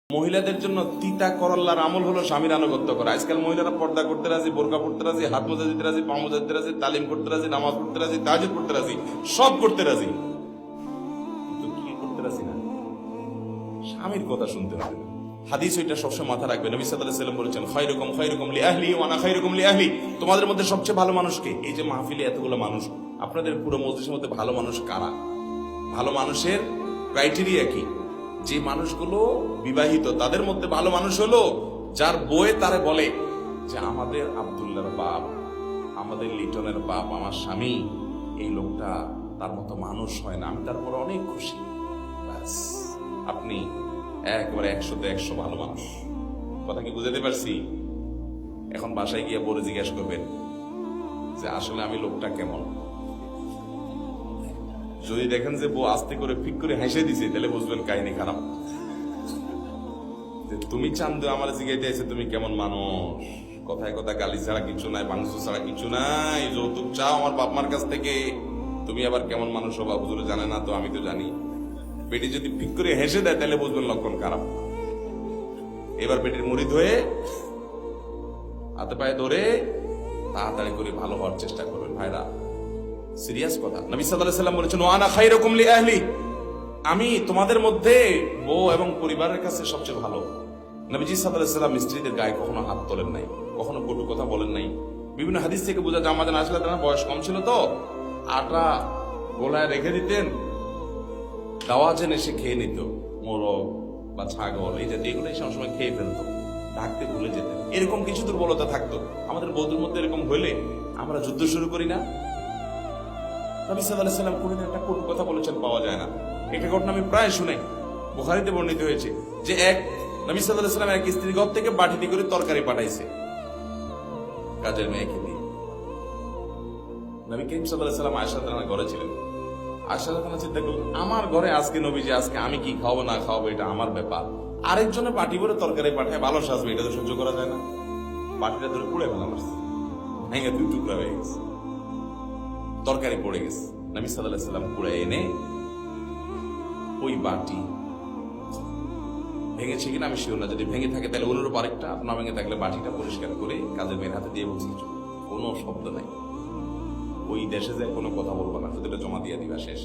মহিলাদের জন্য তিতা করল্লার আমল হলো স্বামীর আনুগত্য করা। আজকাল মহিলারা পর্দা করতে রাজি, বোরকা পড়তে রাজি, হাত মোজা দিতে রাজি, পা মোজা দিতে রাজি, তালিম করতে রাজি, নামাজ পড়তে রাজি, তাহাজ্জুদ পড়তে রাজি, সব করতে রাজি, কিন্তু কি করতে রাজি না? স্বামীর কথা শুনতে হবে। হাদিস ওইটা সবসময় মাথা রাখবে। নবী সাল্লাল্লাহু আলাইহি ওয়াসাল্লাম বলেছেন, খায়রুকুম লিআহলি ওয়া আনা খায়রুকুম লিআহলি। তোমাদের মধ্যে সবচেয়ে ভালো মানুষ কে? এই যে মাহফিলে এতগুলো মানুষ, আপনাদের পুরো মজলিসের মধ্যে ভালো মানুষ কারা? ভালো মানুষের ক্রাইটেরিয়া কি? যে মানুষগুলো বিবাহিত, তাদের মধ্যে ভালো মানুষ হলো যার বউয়ে তারে বলে যে আমাদের আব্দুল্লাহর বাপ, আমাদের লিটনের বাপ, আমার স্বামী, এই লোকটা তার মতো মানুষ হয় না, আমি তারপর অনেক খুশি। ব্যাস, আপনি একবারে 100-তে 100 ভালো মানুষ। কথা কি বুঝাতে পারছি? এখন বাসায় গিয়ে বলে জিজ্ঞেস করবেন যে আসলে আমি লোকটা কেমন। যদি দেখেন যে বউ আস্তে করে ফিক করে হেসে দিছে, তাহলে বুঝবেন কাহিনী খারাপ। তুমি চান্দু আমার জিজ্ঞাসা আছে তুমি কেমন মানুষ, কথায় কথা গালি ছাড়া কিছু নাই, বাংসু ছাড়া কিছু নাই, যৌতুক চাও আমার বাপ মার কাছ থেকে, তুমি আবার কেমন মানুষ হবা হুজুর জানে না তো, আমি তো জানি। বেটি যদি ফিক করে হেসে দেয় তাহলে বুঝবেন লক্ষণ খারাপ। এবার বেটির মুরিদ হয়ে হাতে পায়ে ধরে তাড়াতাড়ি করে ভালো হওয়ার চেষ্টা করবেন ভাইরা। সিরিয়াস কথা। নবী সাল্লাল্লাহু আলাইহি ওয়াসাল্লাম বলেছেন, ওয়া আনা খায়রুকুম লিআহলি, আমি তোমাদের মধ্যে বউ এবং পরিবারের কাছে সবচেয়ে ভালো। নবীজি সাল্লাল্লাহু আলাইহি ওয়াসাল্লাম স্ত্রীদের গায়ে কখনো হাত তোলেন নাই, কখনো কটু কথা বলেন নাই। বিভিন্ন হাদিস থেকে বোঝা যায় আমাদের আসলে তার বয়স কম ছিল তো, আটা গোলায় রেখে দিতেন, দাওয়া জেনে সে খেয়ে নিত, মোরগ বা ছাগল এই জাতীয় এগুলো সময় খেয়ে ফেলতো, ঢাকতে ভুলে যেতেন। এরকম কিছু দুর্বলতা থাকতো আমাদের বৌদ্ধের মধ্যে। এরকম হইলে আমরা যুদ্ধ শুরু করি না। নবী সাল্লাল্লাহু আলাইহি ওয়াসাল্লাম কোনদিন একটা কটু কথা বলেছেন পাওয়া যায় না। একটা ঘটনা আমি প্রায় শুনাই, বুখারীতে বর্ণিত হয়েছে যে এক নবী সাল্লাল্লাহু আলাইহি ওয়াসাল্লাম এক স্ত্রী ঘর থেকে বাটিতে করে তরকারি পাঠাইছে কাজের মেয়েকে দিয়ে। নবী করিম সাল্লাল্লাহু আলাইহি ওয়াসাল্লাম আয়েশা রাদিয়াল্লাহু আনহা ঘরে ছিলেন। আয়েশা রাদিয়াল্লাহু আনহা চিন্তা করলেন, আমার ঘরে আজকে নবীজি, আজকে আমি কি খাওয়াবো না খাওয়াবো এটা আমার ব্যাপার, আরেকজনে বাটি ভরে তরকারি পাঠায় ভালো সাজবে, এটা তো সহ্য করা যায় না। বাটিটা ধরে পুড়ে ফেলা মারছে, ভেঙে দুই টুকরা হয়ে গেছে, তরকারি পড়ে গেছে। নবী সাল্লাল্লাহু আলাইহি ওয়াসাল্লাম কুড়ে এনে ওই বাটি, ভেঙেছে কিনা আমি শিওর না, যদি ভেঙে থাকে তাহলে অনুরূপ আরেকটা, না ভেঙে থাকলে বাটিটা পরিষ্কার করে কাজের মেয়ের হাতে দিয়ে বলছি কোনো শব্দ নাই, ওই দেশে যায় কোনো কথা বলবো না, শুধু এটা জমা দিয়ে দিবা, শেষ।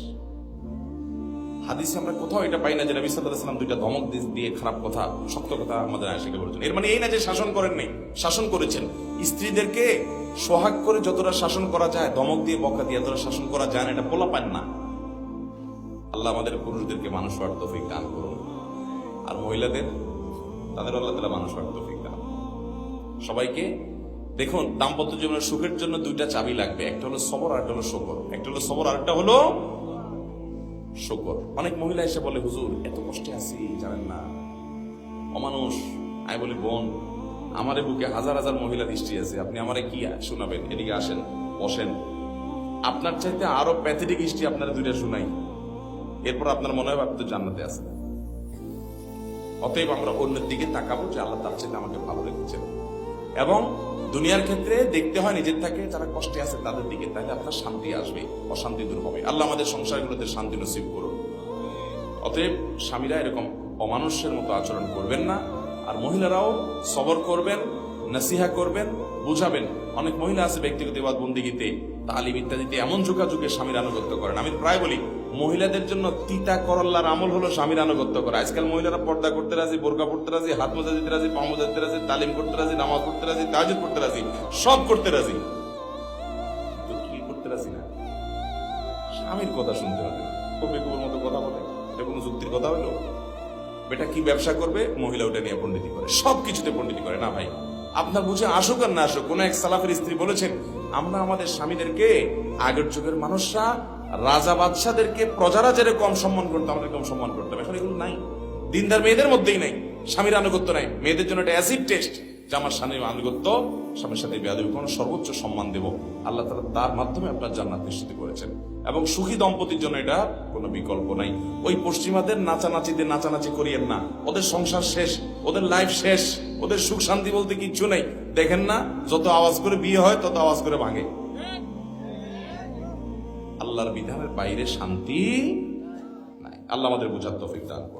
হাদিসে আমরা কোথাও এটা পাই না যে নবী সাল্লাল্লাহু আলাইহি ওয়াসাল্লাম দুইটা ধমক দিয়ে খারাপ কথা, শক্ত কথা আমাদের আয়েশাকে বলেছেন। এর মানে এই না যে শাসন করেন নাই, শাসন করেছেন। স্ত্রীদেরকে সোহাগ করে যতটা শাসন করা যায়, ধমক দিয়ে বকা দিয়ে যতটা শাসন করা যায় না, এটা পোলা পান না। আল্লাহ আমাদের পুরুষদেরকে মানুষ হওয়ার তৌফিক দান করুন, আর মহিলাদের তাদের আল্লাহ তাআলা মানুষ হওয়ার তৌফিক দান। সবাইকে দেখুন, দাম্পত্য জীবনের সুখের জন্য দুইটা চাবি লাগবে, একটা হলো সবর আর একটা হলো শুকর। একটা হলো সবর আর একটা হলো শুকর। অনেক মহিলা এসে বলে, হুজুর এত কষ্টে আছি জানেন না, অমানুষ। আমি বলি, বোন, আমারে বুকে হাজার হাজার মহিলা দৃষ্টি আছে, আপনি আমারে কি শোনাবেন? এদিকে আসেন, বসেন, আপনার চাইতে আরো প্যাথেটিক হিস্ট্রি আপনারা দুইটা শুনাই, এরপর আপনার মনে হয় আপনি তো জান্নাতে আছেন। অতএব আমরা অন্যের দিকে তাকাবো যে আল্লাহ তার চাইতে আমাকে ভালো রেখেছেন। এবং দুনিয়ার ক্ষেত্রে দেখতে হয় নিজের থেকে যারা কষ্টে আছে তাদের দিকে, তাহলে আপনার শান্তি আসবে, অশান্তি দূর হবে। আল্লাহ আমাদের সংসারগুলোতে শান্তি নসিব করুন। অতএব স্বামীরা এরকম অমানুষ্যের মতো আচরণ করবেন না, আর মহিলারাও সবর করবেন, নসিহা করবেন, বুঝাবেন। অনেক মহিলা আছে ব্যক্তিগত ইবাদত বন্দেগীতে, তালিম ইত্যাদিতে এমন যুগে স্বামীর আনুগত্য করেন। আমি প্রায় বলি, মহিলাদের জন্য তিতা করল্লার আমল হলো স্বামীর আনুগত্য করা। আজকাল মহিলারা পর্দা করতে রাজি, বোরকা পড়তে রাজি, হাত মোজা দিতে রাজি, পা মোজা দিতে রাজি, তালিম করতে রাজি, নামাজ পড়তে রাজি, তাহাজ্জুদ পড়তে রাজি, সব করতে রাজি, তো কি করতে রাজি না? স্বামীর কথা শুনতে হবে। বেকুবের মতো কথা বলে, এটা কোনো যুক্তির কথা হলো? বেটা কি ব্যবসা করবে, মহিলা ওটা নিয়ে পণ্ডিতি করে, সবকিছুতে পণ্ডিতি করে। না ভাই, আপনার বুঝে আসুক আর না আসুক, কোন এক সালাফের স্ত্রী বলেছেন, আমরা আমাদের স্বামীদেরকে, আগের যুগের মানুষরা রাজা বাদশাদেরকে প্রজারা যেরকম সম্মান করতো, আমাদের কম সম্মান করতাম। এখন এগুলো নাই, দিনদার মেয়েদের মধ্যেই নাই, স্বামীর আনুগত্য নাই। মেয়েদের জন্য একটা অ্যাসিড টেস্ট যে আমার স্বামীর আনুগত্য, স্বামীর সাথে বেয়াদবি কোন সর্বোচ্চ সম্মান দেব। আল্লাহ তাআলা তার মাধ্যমে আপনার জান্নাত নিশ্চিত করেছেন, এবং সুখী দম্পতির জন্য এটা কোনো বিকল্প নাই। ওই পশ্চিমাদের নাচানাচিদের নাচানাচি করিয়েন না, ওদের সংসার শেষ, ওদের লাইফ শেষ, ওদের সুখ শান্তি বলতে কিচ্ছু নেই। দেখেন না, যত আওয়াজ করে বিয়ে হয় তত আওয়াজ করে ভাঙে। আল্লাহর বিধানের বাইরে শান্তি নাই। আল্লাহ আমাদের বুঝার তৌফিক দান করুন।